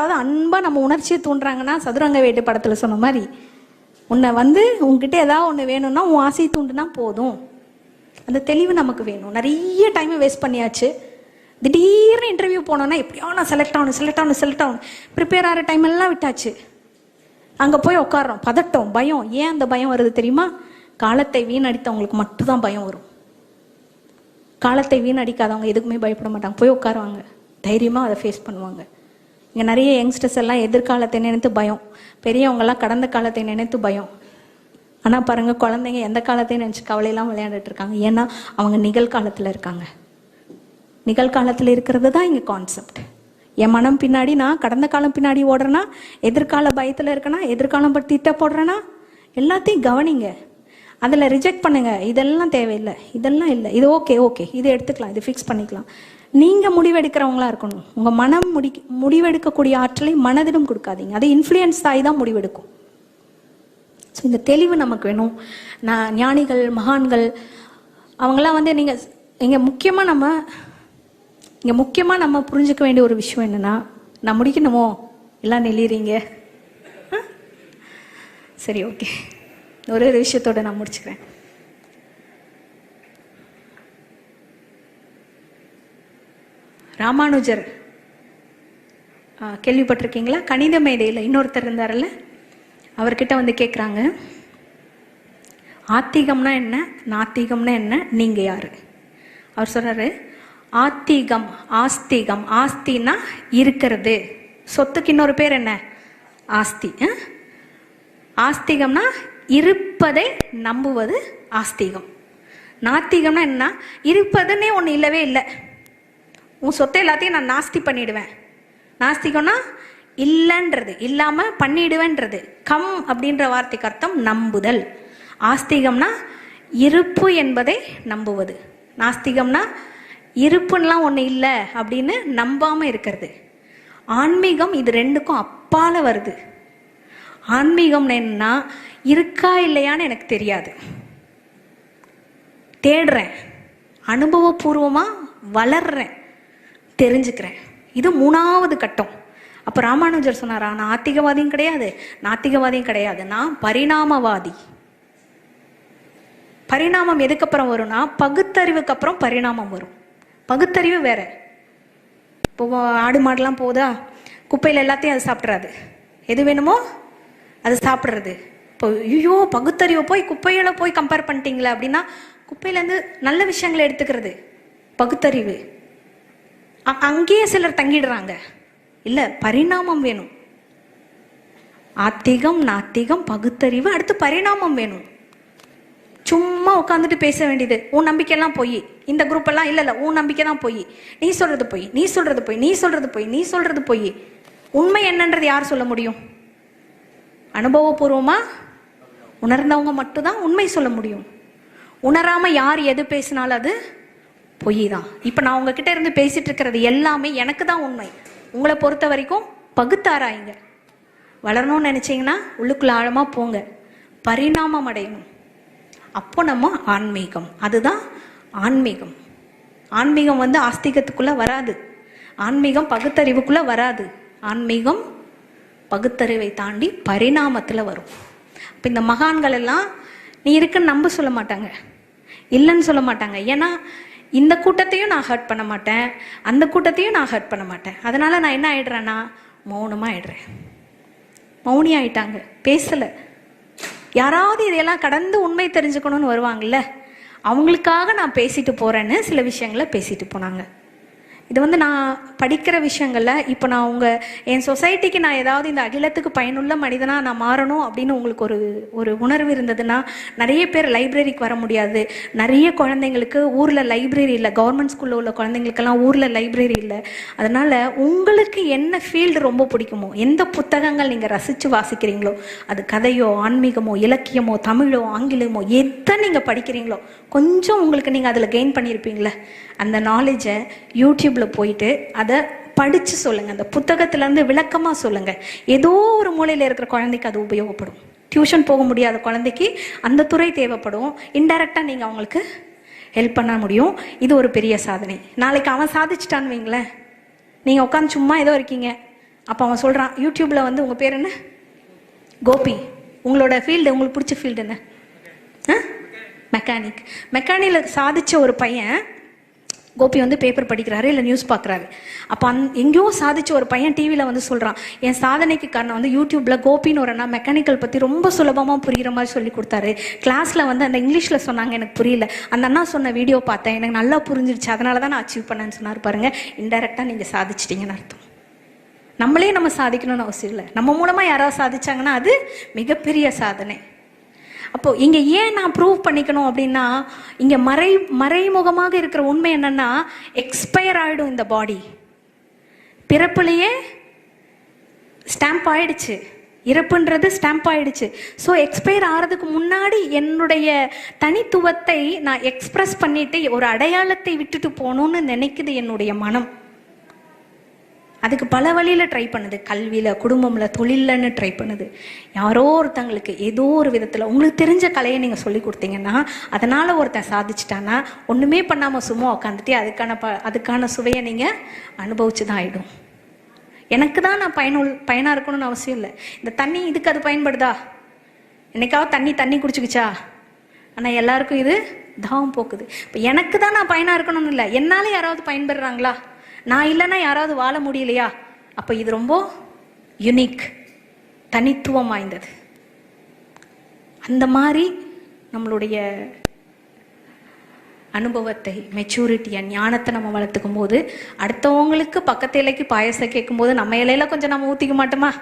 யாராவது அன்பாக நம்ம உணர்ச்சியை தூண்டுறாங்கன்னா, சதுரங்க வேட்டு படத்தில் சொன்ன மாதிரி, உன்னை உங்ககிட்ட ஏதாவது ஒன்று வேணும்னா உன் ஆசையை தூண்டுனா போதும். அந்த தெளிவு நமக்கு வேணும். நிறைய டைமை வேஸ்ட் பண்ணியாச்சு. திடீர்னு இன்டர்வியூ போனோன்னா எப்படியோ நான் செலக்ட் ஆகணும், ப்ரிப்பேர் ஆகிற டைம் எல்லாம் விட்டாச்சு. அங்கே போய் உட்காரோம், பதட்டம், பயம். ஏன் அந்த பயம் வருது தெரியுமா? காலத்தை வீணடித்தவங்களுக்கு மட்டும்தான் பயம் வரும். காலத்தை வீணடிக்காதவங்க எதுக்குமே பயப்பட மாட்டாங்க. போய் உட்காருவாங்க, தைரியமாக அதை ஃபேஸ் பண்ணுவாங்க. இங்கே நிறைய யங்ஸ்டர்ஸ் எல்லாம் எதிர்காலத்தை நினைத்து பயம், பெரியவங்கெல்லாம் கடந்த காலத்தை நினைத்து பயம். ஆனால் பாருங்கள், குழந்தைங்க எந்த காலத்தையும் நினச்சி கவலையெல்லாம் விளையாண்டுட்டு இருக்காங்க. ஏன்னா அவங்க நிகழ்காலத்தில் இருக்காங்க. நிகழ்காலத்தில் இருக்கிறது தான் இங்கே கான்செப்ட். என் மனம் பின்னாடி நான் கடந்த காலம் பின்னாடி ஓடுறேன்னா, எதிர்கால பயத்தில் இருக்கேன்னா, எதிர்காலம் பற்றி திட்ட போடுறேன்னா, எல்லாத்தையும் கவனிங்க. அதில் ரிஜெக்ட் பண்ணுங்க. இதெல்லாம் தேவையில்லை, இதெல்லாம் இல்லை, இது ஓகே, இதை எடுத்துக்கலாம், இது ஃபிக்ஸ் பண்ணிக்கலாம். நீங்கள் முடிவெடுக்கிறவங்களா இருக்கணும். உங்கள் மனம் முடிவெடுக்கக்கூடிய ஆற்றலை மனதிலும் கொடுக்காதீங்க. அது இன்ஃப்ளூயன்ஸ் ஆகி தான் முடிவெடுக்கும். ஸோ இந்த தெளிவு நமக்கு வேணும். ஞானிகள், மகான்கள் அவங்களாம் நீங்கள் இங்கே முக்கியமாக நம்ம புரிஞ்சுக்க வேண்டிய ஒரு விஷயம் என்னென்னா, நான் முடிக்கணுமோ எல்லாம் நெளிறீங்க. சரி, ஓகே, ஒரு விஷயத்தோட நான் முடிச்சுக்கிறேன். ராமானுஜர் கேள்விப்பட்டிருக்கீங்களா? கணித மேதையில் இன்னொருத்தர் இருந்தார்ல, அவர்கிட்ட கேட்குறாங்க, ஆத்திகம்னா என்ன, நாத்திகம்னா என்ன, நீங்க யாரு? அவர் சொல்றாரு, ஆத்திகம் ஆஸ்திகம். ஆஸ்தினா இருக்கிறது, சொத்துக்கு இன்னொரு பேர் என்ன? ஆஸ்தி. ஆஸ்திகம்னா இருப்பதை நம்புவது ஆஸ்திகம். நாத்திகம்னா என்ன? இருப்பதுன்னே ஒன்று இல்லவே இல்லை, உன் சொத்தை எல்லாத்தையும் நான் நாஸ்தி பண்ணிடுவேன். நாஸ்திகம்னா இல்லைன்றது, இல்லாம பண்ணிடுவேன்றது. கம் அப்படின்ற வார்த்தைக்கு அர்த்தம் நம்புதல். ஆஸ்திகம்னா இருப்பு என்பதை நம்புவது. நாஸ்திகம்னா இருப்புன்னெலாம் ஒன்று இல்லை அப்படின்னு நம்பாம இருக்கிறது. ஆன்மீகம் இது ரெண்டுக்கும் அப்பால வருது. ஆன்மீகம் என்னன்னா, இருக்கா இல்லையான்னு எனக்கு தெரியாது, தேடுறேன், அனுபவபூர்வமா வளர்றேன், தெரிஞ்சுக்கிறேன். இது 3வது கட்டம். அப்போ ராமானுஜர் சொன்னாரா, நான் ஆத்திகவாதியும் கிடையாது, நாத்திகவாதியும் கிடையாது, நான் பரிணாமவாதி. பரிணாமம் எதுக்கப்புறம் வரும்னா, பகுத்தறிவுக்கு அப்புறம் பரிணாமம் வரும். பகுத்தறிவு வேற. இப்போ ஆடு மாடெல்லாம் போதா, குப்பையில் எல்லாத்தையும் அது சாப்பிட்றாது, எது வேணுமோ அது சாப்பிட்றது. இப்போ ஐயோ பகுத்தறிவை போய் குப்பையில போய் கம்பேர் பண்ணிட்டீங்களா அப்படின்னா, குப்பையிலேருந்து நல்ல விஷயங்களை எடுத்துக்கிறது பகுத்தறிவு. அங்கேயே சிலர் தங்கிடுறாங்க. இல்லை, பரிணாமம் வேணும். ஆத்திகம், நாத்திகம், பகுத்தறிவு, அடுத்து பரிணாமம் வேணும். சும்மா உட்காந்துட்டு பேச வேண்டியது, உன் நம்பிக்கையெல்லாம் போய், இந்த குரூப் எல்லாம் இல்லை, உன் நம்பிக்கை தான் போய், நீ சொல்றது போய், நீ சொல்றது போய், நீ சொல்றது போய், நீ சொல்றது போய். உண்மை என்னன்றது யார் சொல்ல முடியும்? அனுபவபூர்வமா உணர்ந்தவங்க மட்டும்தான் உண்மை சொல்ல முடியும். உணராம யார் எது பேசினாலும் அது பொய் தான். இப்போ நான் உங்ககிட்ட இருந்து பேசிட்டு இருக்கிறது எல்லாமே எனக்கு தான் உண்மை. உங்களை பொறுத்த வரைக்கும் பகுத்தாராயுங்க. வளரணும்னு நினைச்சீங்கன்னா உள்ளுக்குள்ள ஆழமா போங்க, பரிணாமம் அடையணும். அப்போ நம்ம ஆன்மீகம், அதுதான் ஆன்மீகம். ஆன்மீகம் ஆஸ்திகத்துக்குள்ள வராது, ஆன்மீகம் பகுத்தறிவுக்குள்ள வராது. ஆன்மீகம் பகுத்தறிவை தாண்டி பரிணாமத்துல வரும். இப்போ இந்த மகான்கள் எல்லாம் நீ இருக்குன்னு நம்ப சொல்ல மாட்டாங்க, இல்லைன்னு சொல்ல மாட்டாங்க. ஏன்னா இந்த கூட்டத்தையும் நான் ஹர்ட் பண்ண மாட்டேன், அந்த கூட்டத்தையும் நான் ஹர்ட் பண்ண மாட்டேன். அதனால நான் என்ன ஆயிடுறேன்னா, மௌனமா ஆயிடுறேன். மௌனி ஆயிட்டாங்க, பேசல. யாராவது இதையெல்லாம் கடந்து உண்மை தெரிஞ்சுக்கணும்னு வருவாங்கல்ல, அவங்களுக்காக நான் பேசிட்டு போறேன்னு சில விஷயங்களை பேசிட்டு போனாங்க. இது நான் படிக்கிற விஷயங்கள்ல, இப்போ நான் என் சொசைட்டிக்கு நான் ஏதாவது இந்த அகிலத்துக்கு பயனுள்ள மனிதனா நான் மாறணும் அப்படின்னு உங்களுக்கு ஒரு உணர்வு இருந்ததுன்னா, நிறைய பேர் லைப்ரரிக்கு வர முடியாது. நிறைய குழந்தைங்களுக்கு ஊர்ல லைப்ரரி இல்லை, கவர்மெண்ட் ஸ்கூல்ல உள்ள குழந்தைங்களுக்கெல்லாம் ஊர்ல லைப்ரரி இல்லை. அதனால உங்களுக்கு என்ன ஃபீல்டு ரொம்ப பிடிக்குமோ, எந்த புத்தகங்கள் நீங்க ரசிச்சு வாசிக்கிறீங்களோ, அது கதையோ, ஆன்மீகமோ, இலக்கியமோ, தமிழோ, ஆங்கிலமோ, எதை நீங்க படிக்கிறீங்களோ, கொஞ்சம் உங்களுக்கு நீங்க அதுல கெயின் பண்ணியிருப்பீங்களே, அந்த நாலேஜை யூடியூப்ல போயிட்டு அதை படிச்சு சொல்லுங்க. அந்த புத்தகத்துல இருந்து விளக்கமா சொல்லுங்க. ஏதோ ஒரு மூலையில இருக்கிற குழந்தைக்கு அது உபயோகப்படும். டியூஷன் போக முடியாத குழந்தைக்கு அந்த துறை தேவைப்படும். இன்டைரக்டா நீங்க அவங்களுக்கு ஹெல்ப் பண்ண முடியும். இது ஒரு பெரிய சாதனை. நாளைக்கு அவன் சாதிச்சுட்டான்னு வைங்களேன், நீங்க உட்காந்து சும்மா ஏதோ இருக்கீங்க, அப்போ அவன் சொல்கிறான், யூடியூப்பில் வந்து உங்கள் பேர் என்ன? கோபி. உங்களோட ஃபீல்டு, உங்களுக்கு பிடிச்ச ஃபீல்டு என்ன? மெக்கானிக். மெக்கானிக்கில் சாதித்த ஒரு பையன், கோபி வந்து பேப்பர் படிக்கிறாரு இல்லை நியூஸ் பார்க்குறாரு. அப்போ எங்கேயோ சாதிச்ச ஒரு பையன் டிவியில் வந்து சொல்கிறான், என் சாதனைக்கு காரணம் வந்து யூடியூப்பில் கோபின்னு ஒரு அண்ணா மெக்கானிக்கல் பற்றி ரொம்ப சுலபமாக புரிகிற மாதிரி சொல்லி கொடுத்தாரு. கிளாஸில் வந்து அந்த இங்கிலீஷில் சொன்னாங்க, எனக்கு புரியல, அந்த அண்ணா சொன்ன வீடியோ பார்த்தேன், எனக்கு நல்லா புரிஞ்சிருச்சு, அதனால தான் நான் அச்சீவ் பண்ணேன்னு சொன்னார். பாருங்கள், இன்டெரக்டாக நீங்கள் சாதிச்சிட்டிங்கன்னு அர்த்தம். நம்மளே நம்ம சாதிக்கணும்னு அவசியம் இல்லை, நம்ம மூலமாக யாராவது சாதிச்சாங்கன்னா அது மிகப்பெரிய சாதனை. அப்போது இங்கே ஏன் நான் ப்ரூவ் பண்ணிக்கணும் அப்படின்னா, இங்கே மறைமுகமாக இருக்கிற உண்மை என்னன்னா, எக்ஸ்பயர் ஆகிடும் இந்த பாடி. பிறப்புலையே ஸ்டாம்ப் ஆயிடுச்சு, இறப்புன்றது ஸ்டாம்ப் ஆயிடுச்சு. ஸோ எக்ஸ்பயர் ஆகிறதுக்கு முன்னாடி என்னுடைய தனித்துவத்தை நான் எக்ஸ்பிரஸ் பண்ணிட்டு ஒரு அடையாளத்தை விட்டுட்டு போகணும்னு நினைக்குது என்னுடைய மனம். அதுக்கு பல வழியில் ட்ரை பண்ணுது, கல்வியில், குடும்பமில், தொழிலன்னு ட்ரை பண்ணுது. யாரோ ஒருத்தங்களுக்கு ஏதோ ஒரு விதத்தில் உங்களுக்கு தெரிஞ்ச கலையை நீங்கள் சொல்லி கொடுத்தீங்கன்னா, அதனால் ஒருத்தன் சாதிச்சிட்டான்னா, ஒன்றுமே பண்ணாமல் சும்மா உட்காந்துட்டு அதுக்கான சுவையை நீங்கள் அனுபவிச்சு தான் ஆகிடும். எனக்கு தான் நான் பயனாக இருக்கணும்னு அவசியம் இல்லை. இந்த தண்ணி இதுக்கு அது பயன்படுதா? என்னைக்காவது தண்ணி குடிச்சுக்குச்சா? ஆனால் எல்லாருக்கும் இது தாகம் போக்குது. இப்போ எனக்கு தான் நான் பயனாக இருக்கணும்னு இல்லை, என்னால் யாராவது பயன்படுறாங்களா? நான் இல்லைன்னா யாராவது வாழ முடியலையா? அப்போ இது ரொம்ப யுனிக், தனித்துவம் வாய்ந்தது. அந்த மாதிரி நம்மளுடைய அனுபவத்தை, மெச்சூரிட்டியை, ஞானத்தை நம்ம வளர்த்துக்கும் போது, அடுத்தவங்களுக்கு பக்கத்து இலைக்கு பாயசம் கேட்கும்போது நம்ம இலையில கொஞ்சம் நம்ம ஊற்றிக்க மாட்டோமா?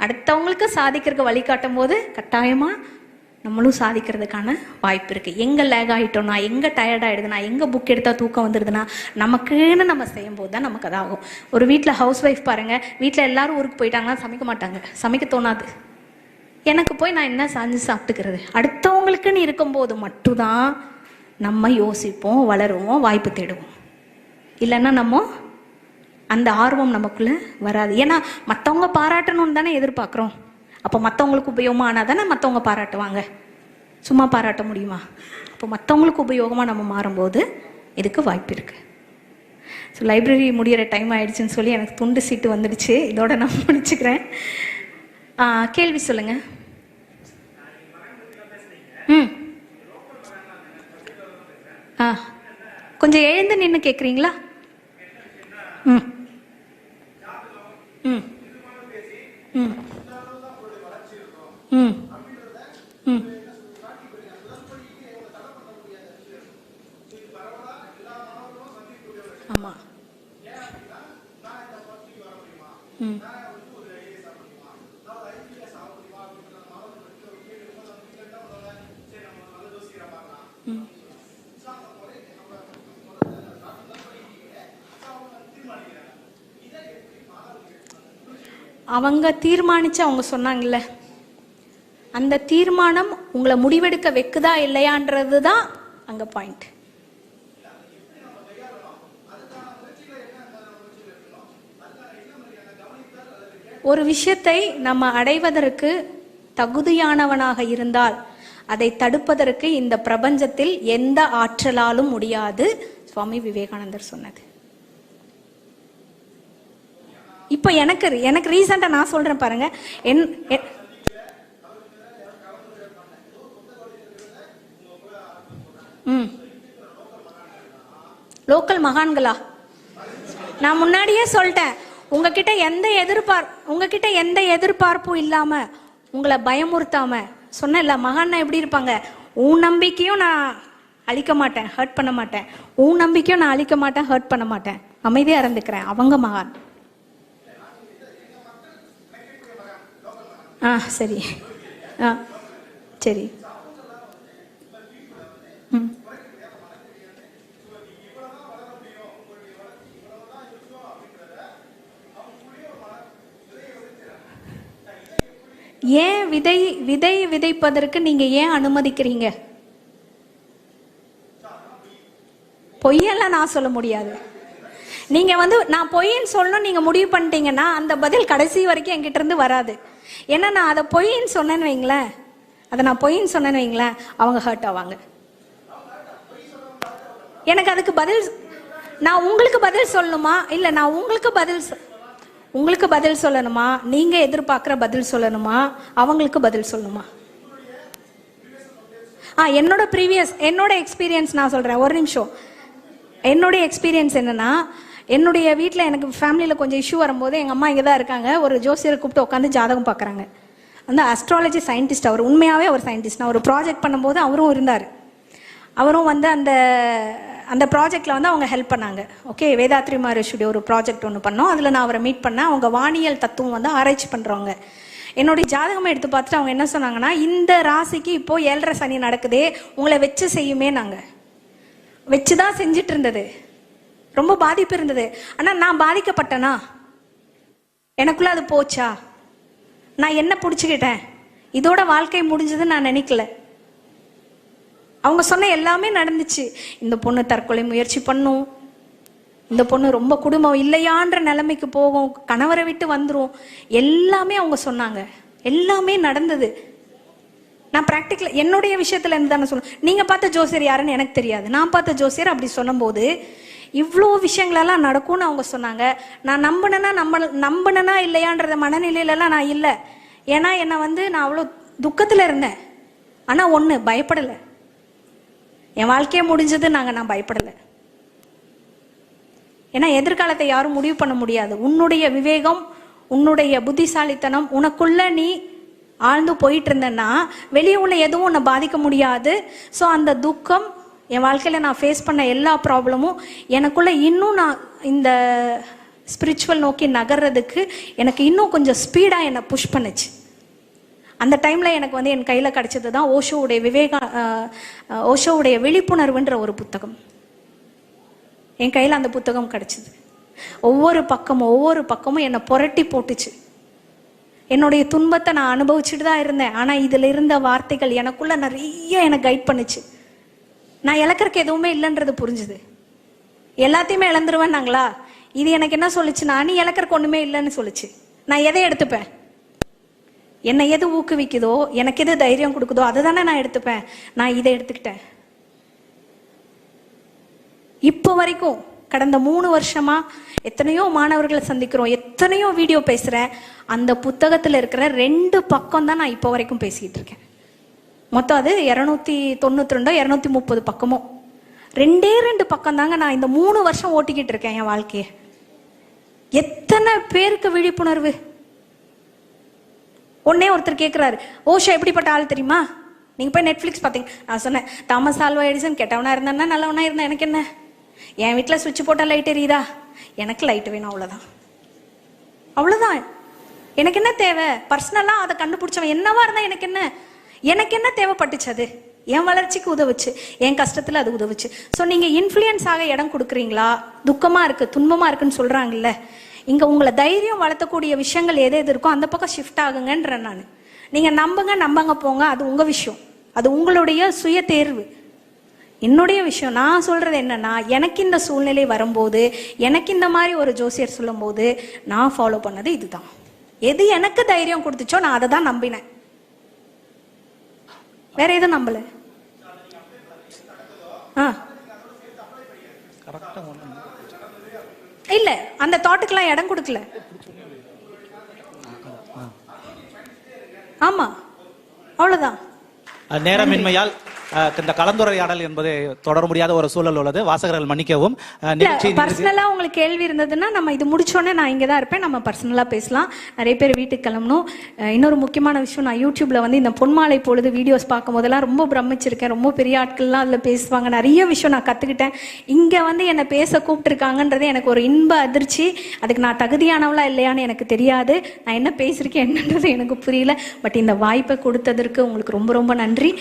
அடுத்தவங்களுக்கு சாதிக்கிறதுக்கு வழிகாட்டும் போது கட்டாயமாக நம்மளும் சாதிக்கிறதுக்கான வாய்ப்பு இருக்குது. எங்கே லேக் ஆகிட்டோம்னா, எங்கே டயர்ட் ஆகிடுதுன்னா, எங்கே புக் எடுத்தால் தூக்கம் வந்துடுதுன்னா, நமக்குன்னு நம்ம செய்யும்போது தான் நமக்கு அதாகும். ஒரு வீட்டில் ஹவுஸ் ஒய்ஃப் பாருங்கள், வீட்டில் எல்லாரும் ஊருக்கு போயிட்டாங்கன்னா சமைக்க மாட்டாங்க, சமைக்க தோணாது. எனக்கு போய் நான் என்ன செஞ்சு சாப்பிட்டுக்கிறது? அடுத்தவங்களுக்குன்னு இருக்கும்போது மட்டும்தான் நம்ம யோசிப்போம், வளருவோம், வாய்ப்பு தேடுவோம். இல்லைன்னா நம்ம அந்த ஆர்வம் நமக்குள்ளே வராது. ஏன்னா மற்றவங்க பாராட்டணும்னு தானே எதிர்பார்க்குறோம். அப்போ மற்றவங்களுக்கு உபயோகமாக ஆனால் தானே மற்றவங்க பாராட்டுவாங்க, சும்மா பாராட்ட முடியுமா? அப்போ மற்றவங்களுக்கு உபயோகமாக நம்ம மாறும்போது இதுக்கு வாய்ப்பு இருக்குது. ஸோ லைப்ரரி முடிகிற டைம் ஆயிடுச்சுன்னு சொல்லி எனக்கு துண்டு சீட்டு வந்துடுச்சு, இதோட நான் முடிச்சுக்கிறேன். கேள்வி சொல்லுங்கள். கொஞ்சம் எழுந்து நின்று கேட்குறீங்களா? ம் ம் ம் ம் ம் ஆமாம். ம் ம் அவங்க தீர்மானித்து அவங்க சொன்னாங்கல்ல, அந்த தீர்மானம் உங்களை முடிவெடுக்க வைக்குதா இல்லையான்றது தான் அங்கே பாயிண்ட். ஒரு விஷயத்தை நம்ம அடைவதற்கு தகுதியானவனாக இருந்தால் அதை தடுப்பதற்கு இந்த பிரபஞ்சத்தில் எந்த ஆற்றலாலும் முடியாது, சுவாமி விவேகானந்தர் சொன்னது. இப்போ எனக்கு ரீசெண்டா நான் சொல்றேன் பாருங்க. லோக்கல் மகான்களா? நான் முன்னாடியே சொல்லிட்டேன், உங்ககிட்ட எந்த எதிர்பார்ப்பும் இல்லாம உங்களை பயமுறுத்தாம சொன்ன மகான்னா எப்படி இருப்பாங்க? உன் நம்பிக்கையும் நான் அழிக்க மாட்டேன், ஹர்ட் பண்ண மாட்டேன், உன் நம்பிக்கையும் நான் அழிக்க மாட்டேன், ஹர்ட் பண்ண மாட்டேன், அமைதியா இருந்துக்கிறேன். அவங்க மகான். சரி சரி. ஏன் விதை விதைப்பதற்கு நீங்க ஏன் அனுமதிக்கிறீங்க? பொய்யெல்லாம் நான் சொல்ல முடியாது. நீங்க நான் பொய்ன்னு சொல்லணும் நீங்க முடிவு பண்ணிட்டீங்கன்னா அந்த பதில் கடைசி வரைக்கும் என்கிட்ட இருந்து வராது. ஏன்னா நான் அதை பொய்ன்னு சொன்னேன்னு வைங்களேன், அவங்க ஹர்ட் ஆவாங்க. எனக்கு அதுக்கு பதில், நான் உங்களுக்கு பதில் சொல்லணுமா? இல்ல நான் உங்களுக்கு பதில் உங்களுக்கு பதில் சொல்லணுமா, நீங்க எதிர்பார்க்குற பதில் சொல்லணுமா, அவங்களுக்கு பதில் சொல்லணுமா? என்னோட எக்ஸ்பீரியன்ஸ் நான் சொல்றேன், ஒரு நிமிஷம். என்னுடைய எக்ஸ்பீரியன்ஸ் என்னன்னா, என்னுடைய வீட்டில் எனக்கு ஃபேமிலியில் கொஞ்சம் இஷ்யூ வரும்போது எங்கள் அம்மா இங்கே தான் இருக்காங்க. ஒரு ஜோசியரை கூப்பிட்டு உட்காந்து ஜாதகம் பார்க்குறாங்க. அந்த அஸ்ட்ராலஜி சயின்டிஸ்ட், அவர் உண்மையாகவே அவர் சயின்டிஸ்ட். நான் ஒரு ப்ராஜெக்ட் பண்ணும்போது அவரும் இருந்தார். அவரும் வந்து அந்த ப்ராஜெக்டில் வந்து அவங்க ஹெல்ப் பண்ணாங்க. ஓகே, வேதாத்ரி மகரிஷியுடைய ஒரு ப்ராஜெக்ட் ஒன்று பண்ணோம். அதில் நான் அவரை மீட் பண்ணேன். அவங்க வானியல் தத்துவம் வந்து ஆராய்ச்சி பண்ணுறவங்க. என்னுடைய ஜாதகமாக எடுத்து பார்த்துட்டு அவங்க என்ன சொன்னாங்கன்னா, இந்த ராசிக்கு இப்போ 7.5 சனி நடக்குதே, உங்களை வச்சு செய்யுமே. நாங்கள் வச்சு தான் செஞ்சிட்டு இருந்தது, ரொம்ப பாதிப்பு இருந்தது. ஆனால் நான் பாதிக்கப்பட்டேனா? எனக்குள்ள அது போச்சா? நான் என்ன பிடிச்சிக்கிட்டேன்? இதோட வாழ்க்கை முடிஞ்சதுன்னு நான் நினைக்கல. அவங்க சொன்ன எல்லாமே நடந்துச்சு. இந்த பொண்ணு தற்கொலை முயற்சி பண்ணும், இந்த பொண்ணு ரொம்ப குடும்பம் இல்லையான்ற நிலைமைக்கு போகும், கணவரை விட்டு வந்துடும், எல்லாமே அவங்க சொன்னாங்க. எல்லாமே நடந்தது. நான் ப்ராக்டிக்கல் என்னுடைய விஷயத்துல இருந்து தானே சொல்லணும். நீங்க பார்த்த ஜோசியர் யாருன்னு எனக்கு தெரியாது. நான் பார்த்த ஜோசியர் அப்படி சொன்னபோது இவ்வளோ விஷயங்களெல்லாம் நடக்கும்னு அவங்க சொன்னாங்க. நான் நம்பினா இல்லையான்றத மனநிலையிலலாம் நான் இல்லை. ஏன்னா என்னை வந்து நான் அவ்வளோ துக்கத்தில் இருந்தேன். ஆனால் ஒன்று, பயப்படலை. என் வாழ்க்கையே முடிஞ்சது, நான் பயப்படலை. ஏன்னா எதிர்காலத்தை யாரும் முடிவு பண்ண முடியாது. உன்னுடைய விவேகம், உன்னுடைய புத்திசாலித்தனம், உனக்குள்ள நீ ஆழ்ந்து போயிட்டு இருந்தேன்னா வெளியே உள்ள எதுவும் உன்னை பாதிக்க முடியாது. ஸோ அந்த துக்கம், என் வாழ்க்கையில் நான் ஃபேஸ் பண்ண எல்லா ப்ராப்ளமும் எனக்குள்ள இன்னும் நான் இந்த ஸ்பிரிச்சுவல் நோக்கி நகர்றதுக்கு எனக்கு இன்னும் கொஞ்சம் ஸ்பீடாக என்னை புஷ் பண்ணுச்சு. அந்த டைமில் எனக்கு வந்து என் கையில் கிடைச்சது தான் ஓஷோவுடைய விழிப்புணர்வுன்ற ஒரு புத்தகம். என் கையில் அந்த புத்தகம் கிடைச்சிது. ஒவ்வொரு பக்கமும் என்னை புரட்டி போட்டுச்சு. என்னுடைய துன்பத்தை நான் அனுபவிச்சுட்டு தான் இருந்தேன். ஆனால் இதில் இருந்த வார்த்தைகள் எனக்குள்ள நிறைய எனக்கு கைட் பண்ணுச்சு. நான் இழக்கிறதுக்கு எதுவுமே இல்லைன்றது புரிஞ்சுது. எல்லாத்தையுமே இழந்துருவேன் நாங்களா, இது எனக்கு என்ன சொல்லிச்சுன்னா, நீ இழக்கிறதுக்கு ஒன்றுமே இல்லைன்னு சொல்லிச்சு. நான் எதை எடுத்துப்பேன்? என்னை எது ஊக்குவிக்குதோ, எனக்கு எது தைரியம் கொடுக்குதோ அதை தானே நான் எடுத்துப்பேன். நான் இதை எடுத்துக்கிட்டேன். இப்போ வரைக்கும் கடந்த 3 வருஷமா எத்தனையோ மாணவர்களை சந்திக்கிறோம், எத்தனையோ வீடியோ பேசுறேன். அந்த புத்தகத்தில் இருக்கிற 2 பக்கம் தான் நான் இப்போ வரைக்கும் பேசிக்கிட்டு இருக்கேன். மொத்தம் அது 292 230 பக்கமோ, 2 பக்கம் தாங்க நான் இந்த 3 வருஷம் ஓட்டிக்கிட்டு இருக்கேன் என் வாழ்க்கையை. எத்தனை பேருக்கு விழிப்புணர்வு. ஒன்னே ஒருத்தர் கேட்கிறாரு, ஓஷோ எப்படிப்பட்ட ஆள் தெரியுமா, நீங்க போய் நெட்ஃபிளிக்ஸ் பார்த்தீங்க. நான் சொன்னேன், தாமஸ் ஆல்வா எடிசன் கெட்டவனா இருந்தா நல்லவனா இருந்தா எனக்கு என்ன? என் வீட்டில் சுவிட்ச் போட்டால் லைட் எரியுதா? எனக்கு லைட் வேணும், அவ்வளோதான். எனக்கு என்ன தேவை? பர்சனலாக அதை கண்டுபிடிச்சவன் என்னவா இருந்தா எனக்கு என்ன தேவைப்பட்டுச்சு? அது என் வளர்ச்சிக்கு உதவுச்சு, என் கஷ்டத்தில் அது உதவுச்சு. ஸோ நீங்கள் இன்ஃப்ளூயன்ஸ் ஆக இடம் கொடுக்குறீங்களா? துக்கமாக இருக்குது, துன்பமாக இருக்குன்னு சொல்கிறாங்கல்ல, இங்கே உங்களை தைரியம் வளர்த்தக்கூடிய விஷயங்கள் எது இருக்கோ அந்த பக்கம் ஷிஃப்ட் ஆகுங்கன்றேன் நான். நீங்கள் நம்பங்க போங்க, அது உங்கள் விஷயம், அது உங்களுடைய சுய தேர்வு. என்னுடைய விஷயம் நான் சொல்றது என்னன்னா, எனக்கு இந்த சூழ்நிலை வரும்போது, எனக்கு இந்த மாதிரி ஒரு ஜோசியர் சொல்லும் போது நான் ஃபாலோ பண்ணது இதுதான். எது எனக்கு தைரியம் கொடுத்துச்சோ நான் அதை தான் நம்பினேன், வேற எதுவும் நம்பல. இல்ல, அந்த தாட்டுக்கெல்லாம் இடம் கொடுக்கல. ஆமா, அவ்வளவுதான். நேரமின்மையால் இந்த கலந்துரையாடல் என்பது தொடர முடியாத ஒரு சூழல் உள்ளது. வாசகர்கள் மன்னிக்கவும். பர்சனலா உங்களுக்கு கேள்வி இருந்ததுன்னா நம்ம இது முடிச்சோடனே நான் இங்கே தான் இருப்பேன், நம்ம பர்சனலா பேசலாம். நிறைய பேர் வீட்டுக்கு கிளம்பணும். இன்னொரு முக்கியமான விஷயம், நான் யூடியூப்ல வந்து இந்த பொன்மாலை பொழுது வீடியோஸ் பார்க்கும் போதெல்லாம் ரொம்ப பிரமிச்சிருக்கேன். ரொம்ப பெரிய ஆட்கள்லாம் அதில் பேசுவாங்க, நிறைய விஷயம் நான் கற்றுக்கிட்டேன். இங்கே வந்து என்னை பேச கூப்பிட்டுருக்காங்கன்றது எனக்கு ஒரு இன்ப அதிர்ச்சி. அதுக்கு நான் தகுதியானவளா இல்லையான்னு எனக்கு தெரியாது, நான் என்ன பேசியிருக்கேன் என்னன்றது எனக்கு புரியல. பட் இந்த வாய்ப்பை கொடுத்ததற்கு உங்களுக்கு ரொம்ப ரொம்ப நன்றி.